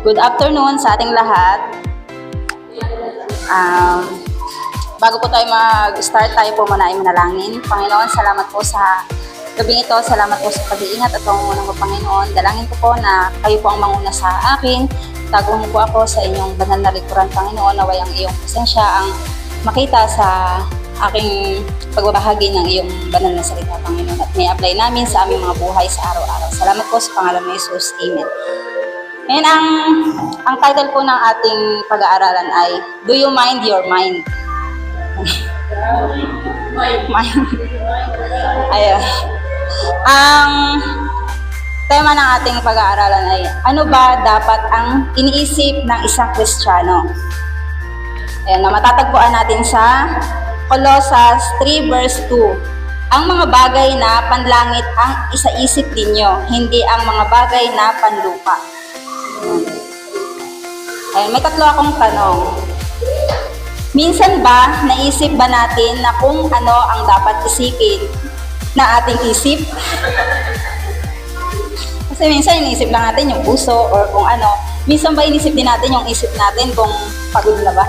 Good afternoon sa ating lahat. Bago po tayo mag-start, tayo po muna ay manalangin. Panginoon, salamat po sa gabing ito. Salamat po sa pag-iingat at pangungunan mo, Panginoon. Dalangin ko po na kayo po ang manguna sa akin. Tago mo po ako sa inyong banal na likuran, Panginoon. Naway ang iyong presensya ang makita sa aking pagbabahagi ng iyong banal na salita, Panginoon. At may apply namin sa aming mga buhay sa araw-araw. Salamat po sa pangalan ni Jesus. Amen. Ngayon, ang title po ng ating pag-aaralan ay Do You Mind Your Mind? Mind. Ayan. Ang tema ng ating pag-aaralan ay ano ba dapat ang iniisip ng isang Kristiyano? Ayan, na matatagpuan natin sa Colossus 3 verse 2. Ang mga bagay na panlangit ang isaisip ninyo, hindi ang mga bagay na panlupa. Ayan, may tatlo akong tanong. Minsan ba, naisip ba natin na kung ano ang dapat isipin na ating isip? Kasi minsan iniisip lang natin yung puso or kung ano. Minsan ba inisip din natin yung isip natin kung pagod na ba?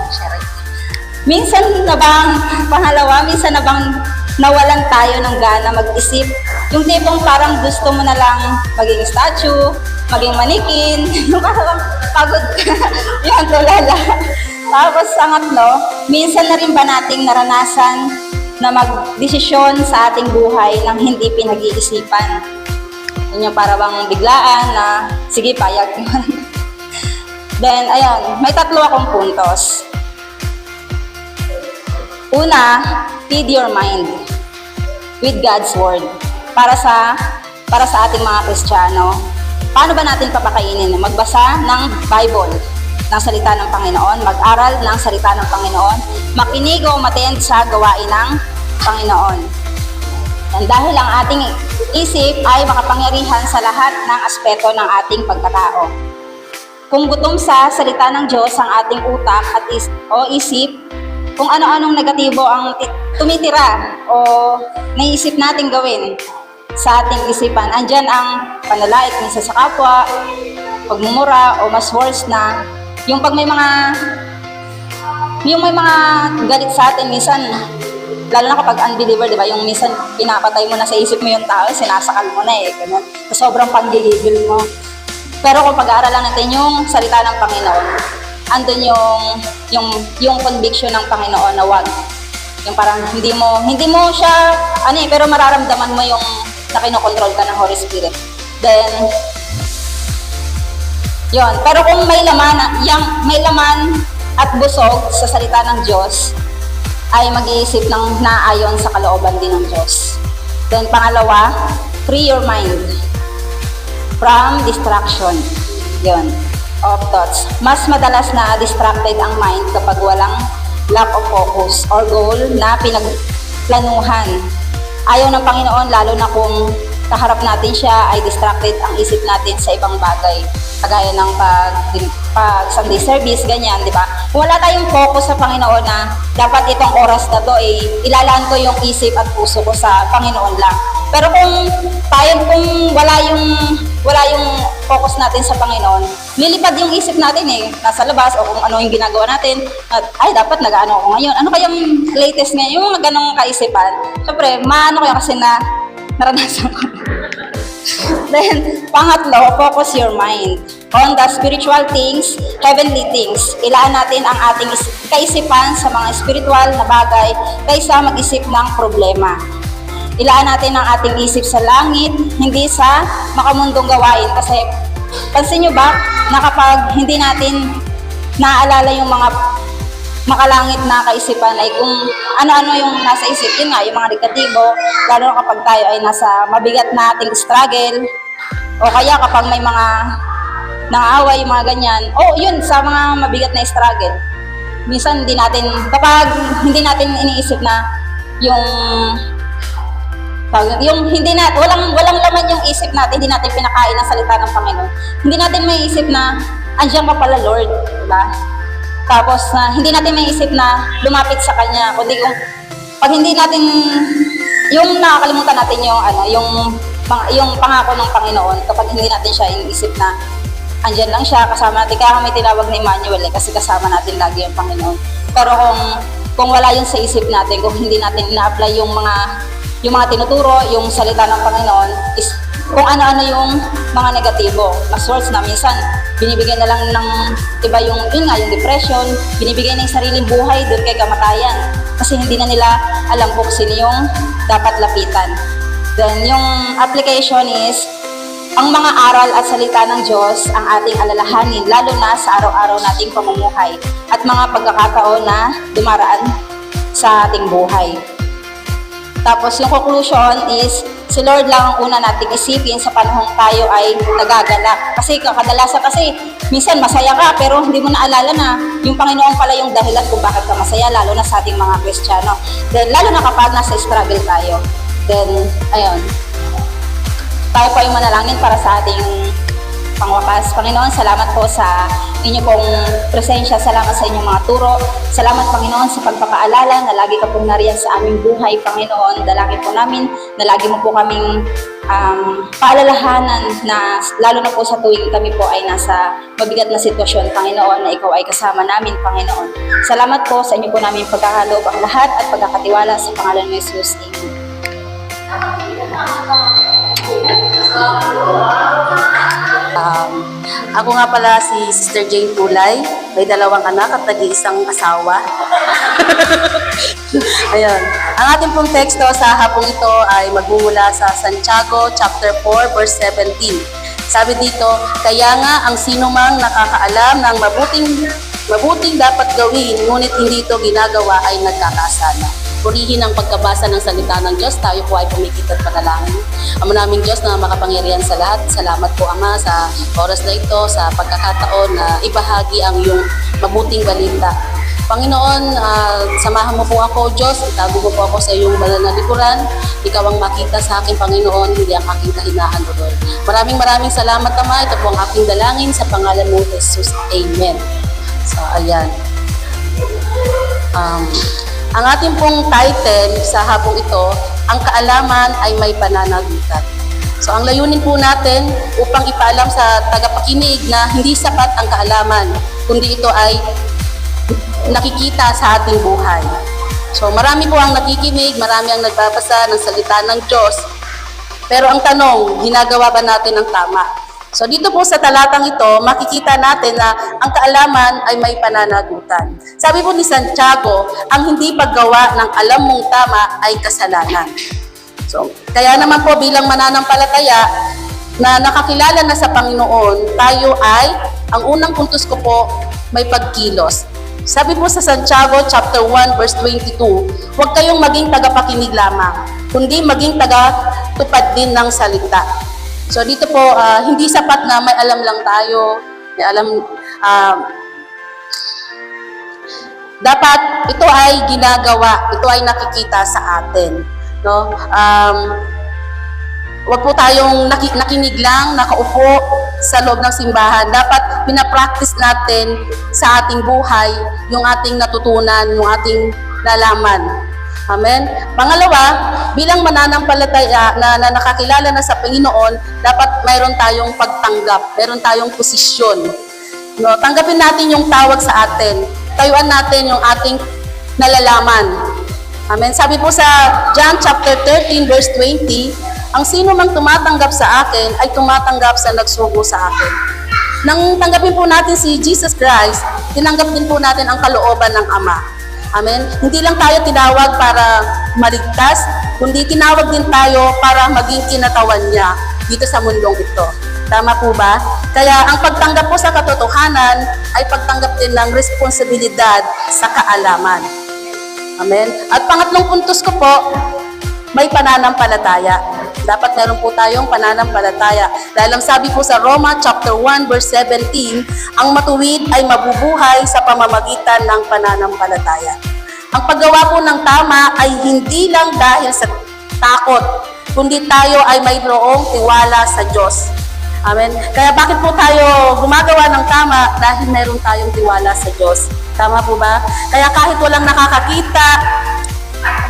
Minsan na bang, pangalawa, minsan na bang nawalan tayo ng gana mag-isip? Yung tipong parang gusto mo na lang maging statue, maging manikin, yung parang pagod ka, yung tulala. Tapos sangatlo, minsan na rin ba nating naranasan na magdesisyon sa ating buhay nang hindi pinag-iisipan? Yun yung parang biglaan na, sige, payag. Then, ayun, may tatlo akong puntos. Una, feed your mind with God's Word. Para sa ating mga Kristiyano, paano ba natin papakainin? Magbasa ng Bible, ng salita ng Panginoon, mag-aral ng salita ng Panginoon, makinig o umattend sa gawain ng Panginoon. And dahil ang ating isip ay makapangyarihan sa lahat ng aspeto ng ating pagkatao. Kung gutom sa salita ng Diyos ang ating utak at isip, kung ano-anong negatibo ang tumitira o naisip natin gawin sa ating isipan, andyan ang panalait minsan sa kapwa, pagmumura o mas worse na, yung pag may mga galit sa atin, minsan, lalo na kapag unbeliever, di ba? Yung minsan, pinapatay mo na sa isip mo yung tao, sinasakal mo na ganun. So, sobrang panggigigil mo. Pero kung pag-aaralan natin yung salita ng Panginoon, andun yung conviction ng Panginoon na wag. Yung parang hindi mo siya, pero mararamdaman mo yung na kinokontrol ka ng Holy Spirit. Then, yon. Pero kung may laman at busog sa salita ng Diyos, ay mag-iisip ng naayon sa kalooban din ng Diyos. Then, pangalawa, free your mind from distraction. Yon. Of thoughts. Mas madalas na distracted ang mind kapag walang lack of focus or goal na pinagplanuhan. Ayaw ng Panginoon, lalo na kung kaharap natin siya, ay distracted ang isip natin sa ibang bagay. Kagaya ng pag Sunday service, ganyan, di ba? Kung wala tayong focus sa Panginoon na dapat itong oras na to, ilalaan ko yung isip at puso ko sa Panginoon lang. Pero kung wala yung focus natin sa Panginoon, lilipad yung isip natin nasa labas o kung ano yung ginagawa natin, at dapat nag-ano ako ngayon. Ano kayang latest ngayon? Yung mga ganong kaisipan. Siyempre, maano kaya kasi na naranasan ko. Then, pangatlo, focus your mind on the spiritual things, heavenly things. Ilaan natin ang ating kaisipan sa mga spiritual na bagay kaysa mag-isip ng problema. Ilaan natin ang ating isip sa langit, hindi sa makamundong gawain. Kasi, pansin nyo ba, na kapag hindi natin naaalala yung mga makalangit na kaisipan, ay kung ano-ano yung nasa isip, yun nga, yung mga negatibo, lalo na kapag tayo ay nasa mabigat na ating struggle, o kaya kapag may mga nangaaway, mga ganyan, yun, sa mga mabigat na struggle. Minsan, kapag hindi natin iniisip na walang laman yung isip natin, hindi natin pinakain ng salita ng Panginoon. Hindi natin may isip na andiyan ka pala, Lord, diba? Tapos hindi natin may isip na lumapit sa Kanya, kundi pag hindi natin yung nakakalimutan natin yung pangako ng Panginoon kapag hindi natin siya iniisip na andyan lang siya, kasama natin. Kaya kami tinawag ni Emmanuel kasi kasama natin lagi yung Panginoon. Pero kung wala yun sa isip natin, kung hindi natin ina-apply yung mga tinuturo, yung salita ng Panginoon, is kung ano-ano yung mga negatibo. Mas worse na minsan, binibigyan na lang ng iba yung depression, binibigyan ng sariling buhay doon kay kamatayan. Kasi hindi na nila alam kung sino yung dapat lapitan. Then, yung application is, ang mga aral at salita ng Diyos ang ating alalahanin, lalo na sa araw-araw nating pamumuhay at mga pagkakataon na dumaraan sa ating buhay. Tapos yung conclusion is, si Lord lang ang una nating isipin sa panahong tayo ay nagagalak. Kasi kadalasan minsan masaya ka pero hindi mo naalala na yung Panginoon pala yung dahilan kung bakit ka masaya, lalo na sa ating mga Kristiyano. Then lalo na kapag nasa struggle tayo. Then, ayun. Tayo po ay manalangin para sa ating pangwakas. Panginoon, salamat po sa inyo pong presensya. Salamat sa inyong mga turo. Salamat, Panginoon, sa pagpapaalala na lagi ka pong nariyan sa aming buhay, Panginoon. Dalangin po namin na lagi mo po kaming paalalahanan na lalo na po sa tuwing kami po ay nasa mabigat na sitwasyon, Panginoon, na ikaw ay kasama namin, Panginoon. Salamat po sa inyo po namin pagkakaloob ang lahat at pagkakatiwala sa pangalan ng Jesus. Amen. Ako nga pala si Sister Jane Tulay, may 2 anak at nag-iisang asawa. Ayun. Ang ating pong teksto sa hapong ito ay magmumula sa Santiago chapter 4 verse 17. Sabi dito, kaya nga ang sinumang nakakaalam ng mabuting dapat gawin, ngunit hindi ito ginagawa ay nagkakasala. Purihin ang pagkabasa ng salita ng Diyos. Tayo po ay pumikit at panalangin. Ama naming Diyos na makapangyarihan sa lahat. Salamat po, Ama, sa oras na ito, sa pagkakataon na ibahagi ang iyong mabuting balita. Panginoon, samahan mo po ako, Diyos. Itago mo po ako sa iyong banal na likuran. Ikaw ang makita sa akin, Panginoon, hindi ang aking kahinaan, Lord. Maraming salamat, Ama. Ito po ang aking dalangin sa pangalan mo, Jesus. Amen. So, ayan. Ang ating pong title sa hapong ito, ang kaalaman ay may pananagutan. So ang layunin po natin upang ipaalam sa tagapakinig na hindi sapat ang kaalaman, kundi ito ay nakikita sa ating buhay. So marami po ang nakikinig, marami ang nagbabasa ng salita ng Diyos. Pero ang tanong, ginagawa ba natin ang tama? So dito po sa talatang ito, makikita natin na ang kaalaman ay may pananagutan. Sabi po ni Santiago, ang hindi paggawa ng alam mong tama ay kasalanan. So, kaya naman po bilang mananampalataya na nakakilala na sa Panginoon, tayo ay, ang unang puntos ko po, may pagkilos. Sabi po sa Santiago chapter 1 verse 22, huwag kayong maging tagapakinig lamang, kundi maging tagatupad din ng salita. So dito po, hindi sapat na may alam lang tayo, may alam, dapat ito ay ginagawa, ito ay nakikita sa atin. No? Huwag po tayong nakinig lang, nakaupo sa loob ng simbahan. Dapat pinapractice natin sa ating buhay yung ating natutunan, yung ating nalaman. Amen. Pangalawa, bilang mananampalataya na nakakilala na sa Panginoon, dapat mayroon tayong pagtanggap, mayroon tayong posisyon. No, tanggapin natin yung tawag sa atin. Tayuan natin yung ating nalalaman. Amen. Sabi po sa John chapter 13 verse 20, ang sino mang tumatanggap sa akin ay tumatanggap sa nagsugo sa akin. Nang tanggapin po natin si Jesus Christ, tinanggap din po natin ang kalooban ng Ama. Amen. Hindi lang tayo tinawag para maligtas, kundi tinawag din tayo para maging kinatawan niya dito sa mundong ito. Tama po ba? Kaya ang pagtanggap po sa katotohanan ay pagtanggap din ng responsibilidad sa kaalaman. Amen. At pangatlong puntos ko po, may pananampalataya. Dapat meron po tayong pananampalataya. Dahil ang sabi po sa Roma chapter 1 verse 17, ang matuwid ay mabubuhay sa pamamagitan ng pananampalataya. Ang paggawa po ng tama ay hindi lang dahil sa takot, kundi tayo ay mayroong tiwala sa Diyos. Amen. Kaya bakit po tayo gumagawa ng tama? Dahil mayroon tayong tiwala sa Diyos. Tama po ba? Kaya kahit walang nakakakita,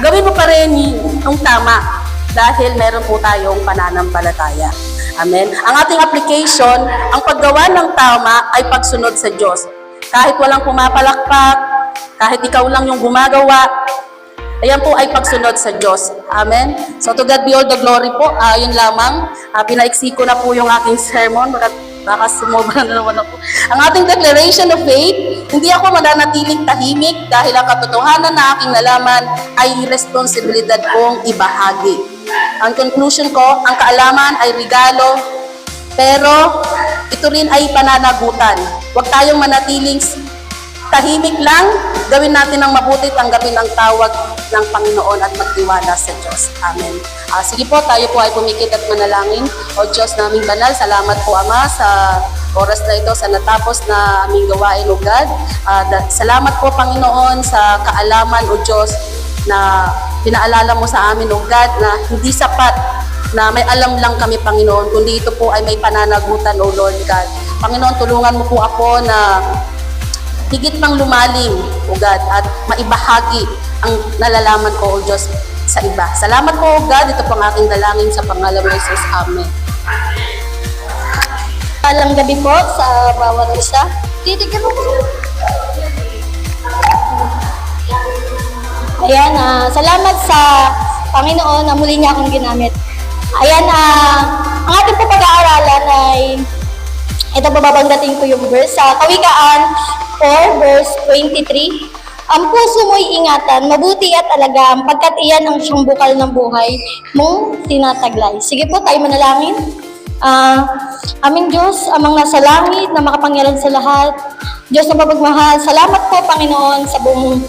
gawin mo pa rin yung tama. Dahil meron po tayong pananampalataya. Amen. Ang ating application, ang paggawa ng tama ay pagsunod sa Diyos. Kahit walang pumapalakpak, kahit ikaw lang yung gumagawa, ayan po ay pagsunod sa Diyos. Amen. So to God be all the glory po. Yun lamang. Pinaiksi ko na po yung aking sermon. Baka sumobra na naman ako. Ang ating declaration of faith, hindi ako mananatiling tahimik dahil ang katotohanan na aking nalaman ay responsibilidad kong ibahagi. Ang conclusion ko, ang kaalaman ay regalo, pero ito rin ay pananagutan. Huwag tayong manatiling tahimik lang, gawin natin ang mabuti, tanggapin ang tawag ng Panginoon at magtiwala sa Diyos. Amen. Sige po, tayo po ay pumikit at manalangin. O Diyos naming banal, salamat po Ama sa oras na ito, sa natapos na aming gawain, O God. Salamat po Panginoon sa kaalaman, O Diyos, na pinaalala mo sa amin, O God, na hindi sapat na may alam lang kami, Panginoon, kundi ito po ay may pananagutan, O Lord God. Panginoon, tulungan mo po ako na higit pang lumalim, O God, at maibahagi ang nalalaman ko, O Diyos, sa iba. Salamat po, O God. Ito po ang aking dalangin sa pangalan ni Jesus. Amen. Alang gabi po sa bawat isa. Titignan mo po. Ayan, salamat sa Panginoon na muli niya akong ginamit. Ayan, ang ating po pag-aaralan ay ito babanggating ko yung verse sa Kawikaan 4 verse 23. Ang puso mo'y ingatan, mabuti at alagaan, pagkat iyan ang siyang bukal ng buhay mong tinataglay. Sige po, tayo manalangin. Aming Diyos, amang nasa langit, na makapangyarihan sa lahat, Diyos na mapagmahal, salamat po, Panginoon, sa buong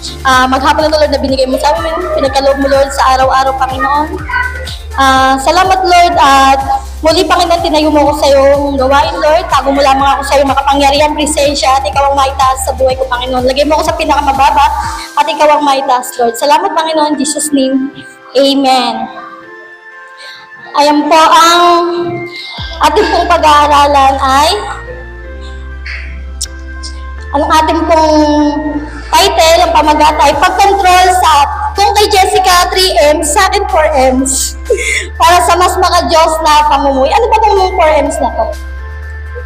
maghapon na Lord na binigay mo sa amin, pinagkaloob mo, Lord, sa araw-araw, Panginoon. Salamat, Lord, at muli, Panginoon, tinayo mo ko sa iyong gawain, Lord. Tago mo lamang ako sa iyong makapangyarihan, presensya, at ikaw ang maitaas sa buhay ko, Panginoon. Lagay mo ako sa pinakamababa, at ikaw ang maitaas, Lord. Salamat, Panginoon, in Jesus' name. Amen. Ayan po, ang ating pong pag-aaralan ay ang ating pong title, ang pamagat ay pag-control sa, kung kay Jessica 3M's, sa akin 4M's. Para sa mas maka-Diyos na pamumuhay. Ano ba itong 4M's na to?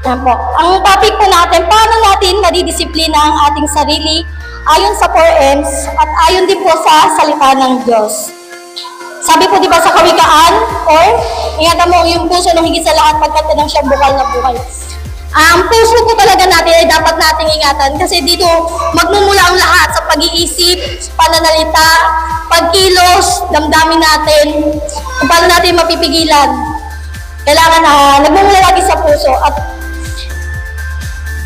Yan po. Ang topic po natin, paano natin madidisiplina ang ating sarili ayon sa 4M's at ayon din po sa salita ng Diyos. Sabi po di ba sa Kawikaan, or ingatan mo yung puso ng higit sa lahat pagkat ng siyang bukal na buhay. Ang puso po talaga natin ay dapat nating ingatan kasi dito magmumula ang lahat sa pag-iisip, pananalita, pagkilos, damdamin natin, kung paano natin mapipigilan. Kailangan nagmumula lagi sa puso at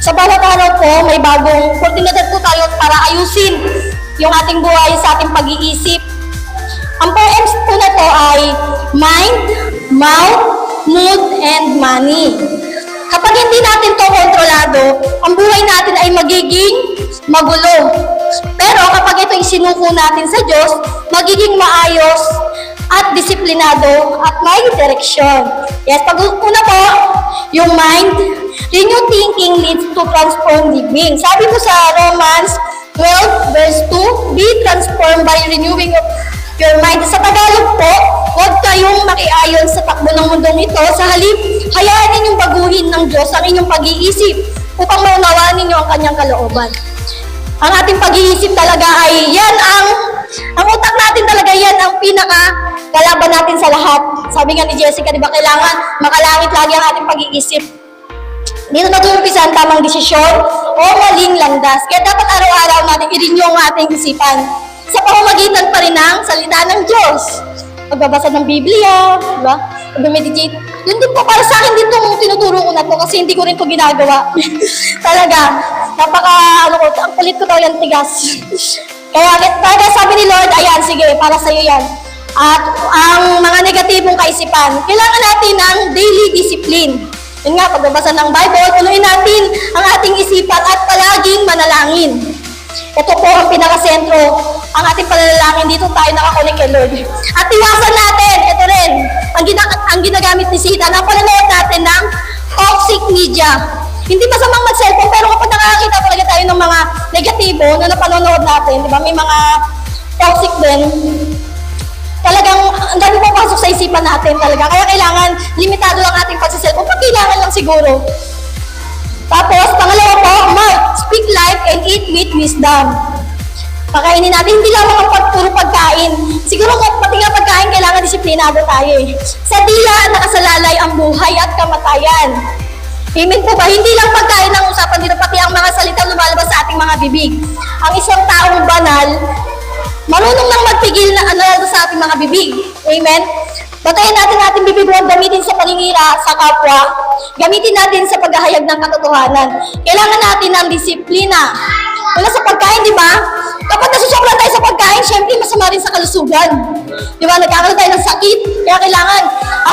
sa bawat araw po may bagong oportunidad po tayo para ayusin yung ating buhay sa ating pag-iisip. Ang 4M's po na to ay mind, mouth, mood, and money. Kapag hindi natin to kontrolado, ang buhay natin ay magiging magulo. Pero kapag ito isinuko natin sa Diyos, magiging maayos at disiplinado at may direksyon. Yes, pag-una po, yung mind, renewed thinking leads to transformed living. Sabi po sa Romans 12 verse 2, be transformed by renewing of your mind. Sa Tagalog po, huwag kayong makiayon sa takbo ng mundong ito. Sa halip, hayaan ninyong baguhin ng Diyos ang inyong pag-iisip upang maunawaan ninyo ang kanyang kalooban. Ang ating pag-iisip talaga ay yan ang utak natin talaga yan ang pinaka-kalaban natin sa lahat. Sabi nga ni Jessica, di ba, kailangan makalangit lagi ang ating pag-iisip. Dito nag-uumpisa ang tamang desisyon o maling landas. Kaya dapat araw-araw natin i-renew ang ating isipan sa pamamagitan pa rin ng salita ng Diyos. Pagbabasa ng Biblia, diba? Pag-meditate. Yun din po, para sa akin din itong tinuturo ko na to kasi hindi ko rin ito ginagawa. Talaga, ang kulit ko daw yan tigas. Kaya sabi ni Lord, ayan, sige, para sa'yo yan. At ang mga negatibong kaisipan, kailangan natin ng daily discipline. Yun nga, pagbabasa ng Bible, tuloy natin ang ating isipan at palaging manalangin. Ito po ang pinakasentro. Ang ating panalangin dito tayo nakakunik kay Lord. At iwasan natin, ito rin, ang ginagamit ni Satan, ang pananood natin ng toxic media. Hindi masamang mag-cellphone, pero kapag nakakita talaga tayo ng mga negatibo na napanonood natin, di ba, may mga toxic din. talagang ang dami pong pasok sa isipan natin talaga. Kaya kailangan limitado lang ating pagsiselfon pag kailangan lang siguro. Tapos, pangalawa po, Mark, speak life and eat with wisdom. Pakainin natin, hindi lamang ang puro pagkain. Siguro pati nga pagkain, kailangan disiplinado tayo eh. Sa dila, nakasalalay ang buhay at kamatayan. Amen po ba? Hindi lang pagkain ang usapan dito, pati ang mga salita lumalabas sa ating mga bibig. Ang isang taong banal, marunong nang magpigil na ano sa ating mga bibig. Amen? Batayin natin ating bibig, huwag gamitin sa paninira sa kapwa. Gamitin natin sa paghahayag ng katotohanan. Kailangan natin ng disiplina. Wala sa pagkain, di ba? Kapag nasusobra tayo sa pagkain, syempre masama rin sa kalusugan. Di ba? Nagkakaroon tayo ng sakit. Kaya kailangan,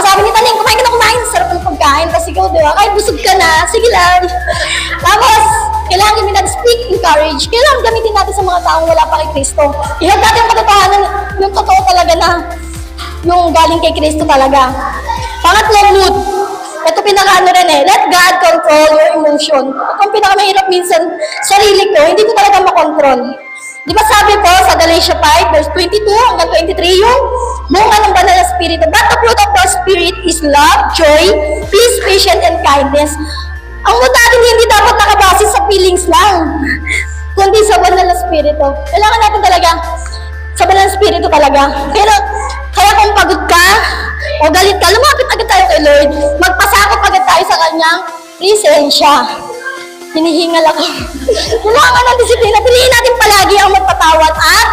sabi ni Taning, kumain ka na kumain. Sarap ng pagkain. Kasi ikaw, di ba? Kahit busog ka na, sige lang. Tapos, kailangan gamitin natin speak, encourage. Kailangan gamitin natin sa mga taong wala pa kay Kristo. Ihag natin ang katotohanan, yung totoo talaga na yung galing kay Kristo talaga. Pangatlo, mood. Ito pinaka-ano rin eh, let God control your emotion. Ito ang pinaka-mahirap minsan, sarili ko, hindi ko talaga makontrol. Di ba sabi po sa Galatia 5, verse 22 hanggang 23, yung bunga ng banal na spirito. But the fruit of the Spirit is love, joy, peace, patience, and kindness. Ang mood natin hindi dapat nakabase sa feelings lang, kundi sa banal na spirito. Kailangan natin talaga sa banal na spirito talaga. Kaya kung pagod ka, o galit ka, lumapit agad tayo kay Lord. Magpasakop agad tayo sa kanyang presensya. Hinihingal ako. Kailangan ng disiplina. Piliin natin palagi ang magpatawad at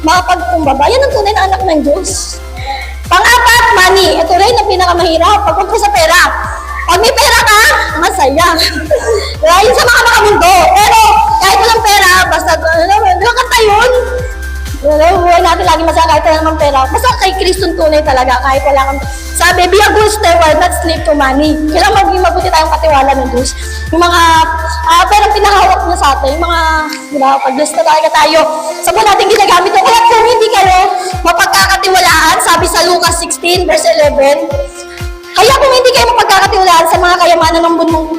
makapagkumbaba. Yan ang tunay na anak ng Diyos. Pang-apat, money. Ito rin ang pinakamahirap. Pagpunta sa pera. Pag may pera ka, masaya. Yun sa mga makamundo. Pero kahit walang pera, basta, di ba kanta yun? Buhay natin lagi masaya kahit wala namang pera. Basta kay Kristo tunay talaga kahit wala kang... Sabi, be a good steward, not slave to money. Kailangan maging mabuti tayong katiwala ng Diyos. Yung mga perang pinahawak niya sa atin, yung mga, di ba, pag-bless na talaga tayo. Sa buwan natin ginagamit ito. Kaya kung hindi kayo mapagkakatiwalaan, sabi sa Lucas 16, verse 11, kaya kung hindi kayo mapagkakatiwalaan sa mga kayamanan ng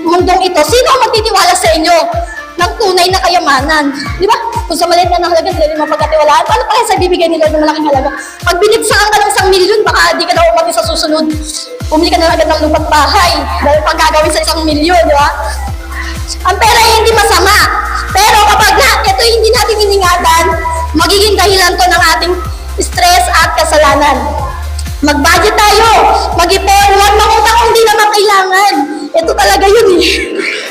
mundong ito, sino ang magtitiwala sa inyo ng tunay na kayamanan? Di ba? Kung sa maliit na halaga, hindi rin mapagkatiwalaan. Paano pa kaya sa bibigay nila ng malaking halaga? Pag binigsakan ka ng 1,000,000, baka di ka na umati sa susunod. Bumili ka na agad ng lupa't bahay. Dahil pang gagawin sa 1,000,000, di ba? Ang pera ay hindi masama. Pero kapag ito hindi natin iningatan, magiging dahilan to ng ating stress at kasalanan. Mag-budget tayo, mag-ipon, huwag mangutang kung di naman kailangan. Ito talaga yun eh.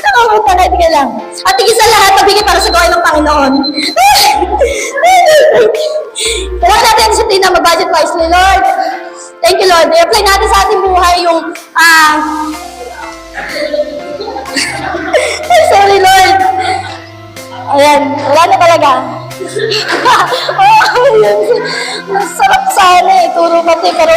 Nakangutang na ka lang. At higit sa lahat, mabigay para sa gawain ng Panginoon. Kailangan natin ang disiplina, mag-budget wisely, Lord. Thank you, Lord. I-apply natin sa ating buhay yung, sorry, Lord. Ayan, wala na talaga. Sarap sana eh, turo pati, pero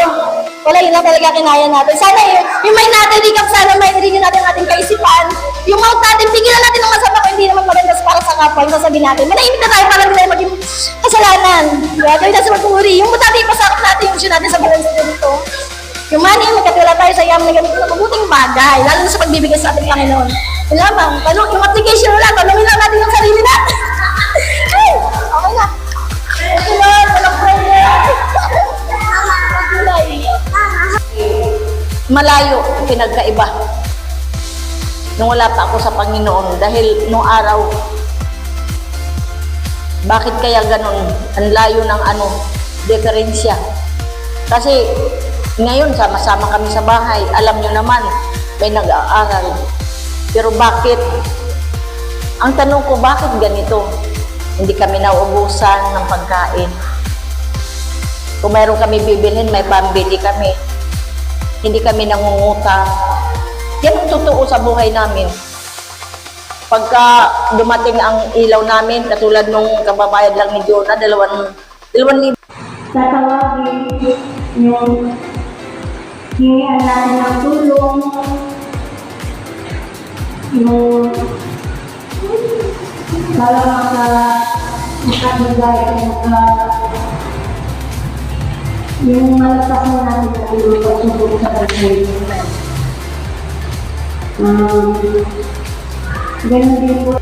wala, yun lang talaga kinaya natin. Sana yung mind natin, recap sana, mind rin natin ating kaisipan. Yung mouth natin, pigilan natin ng masama kung hindi naman maganda para sa kapwa, yung sasabihin natin. Manahimik na tayo para hindi tayo maging kasalanan. Diba? Gawin natin sa magpumuri. Yung mouth natin, ipasakap natin yung natin sa balance na dito. Yung money, magkatila tayo sa yaman na ganito sa mabuting bagay, lalo na sa pagbibigay sa ating Panginoon. Yung lamang, yung application lang, tanongin lang natin yung sarili natin. Ay, okay na. Okay Lord, walang prayer. Malayo ang pinagkaiba nung wala pa ako sa Panginoon dahil nung araw, bakit kaya ganun? Ang layo ng diferensya. Kasi ngayon sama-sama kami sa bahay, alam nyo naman, may nag-aaral. Pero bakit? Ang tanong ko, bakit ganito? Hindi kami nauubusan ng pagkain. Kung mayroon kami bibilhin, may pambili kami. Hindi kami nangungutang. Yan ang totoo sa buhay namin. Pagka dumating ang ilaw namin, katulad nung kababayad lang ni Jonah, 2,000. Tatawagin yung hingian natin ng tulong, yung para makabigay yung malagpas mo natin sa tulong pagsubok sa pagkain. Ganun din po.